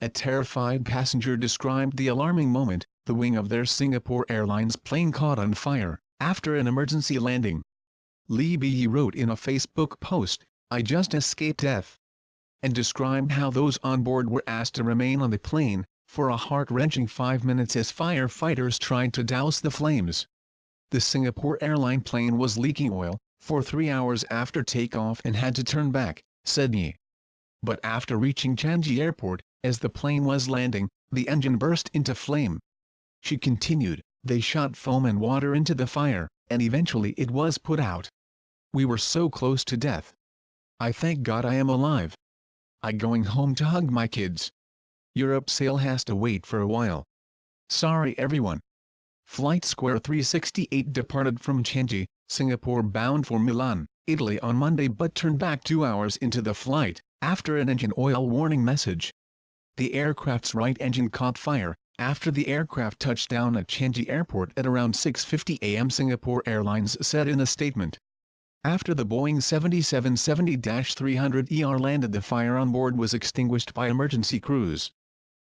A terrified passenger described the alarming moment. The wing of their Singapore Airlines plane caught on fire after an emergency landing. Lee Bee wrote in a Facebook post, "I just escaped death," and described how those on board were asked to remain on the plane for a heart-wrenching 5 minutes as firefighters tried to douse the flames. The Singapore Airline plane was leaking oil for 3 hours after takeoff and had to turn back, said Lee. But after reaching Changi Airport, as the plane was landing, the engine burst into flame. She continued, "They shot foam and water into the fire, and eventually it was put out. We were so close to death. I thank God I am alive. I going home to hug my kids. Europe sail has to wait for a while. Sorry everyone." Flight Square 368 departed from Changi, Singapore bound for Milan, Italy on Monday but turned back 2 hours into the flight, after an engine oil warning message. The aircraft's right engine caught fire after the aircraft touched down at Changi Airport at around 6:50 a.m. Singapore Airlines said in a statement. After the Boeing 770-300ER landed, the fire on board was extinguished by emergency crews.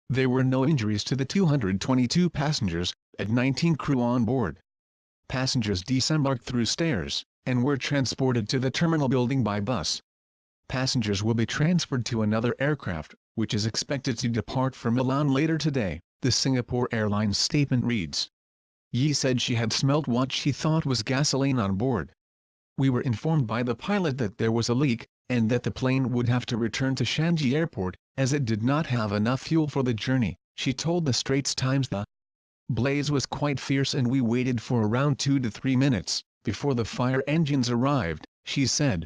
There were no injuries to the 222 passengers, and 19 crew on board. Passengers disembarked through stairs, and were transported to the terminal building by bus. Passengers will be transferred to another aircraft, which is expected to depart for Milan later today, the Singapore Airlines statement reads. Yi said she had smelt what she thought was gasoline on board. "We were informed by the pilot that there was a leak, and that the plane would have to return to Changi Airport, as it did not have enough fuel for the journey," she told the Straits Times. "The blaze was quite fierce and we waited for around 2 to 3 minutes, before the fire engines arrived," she said.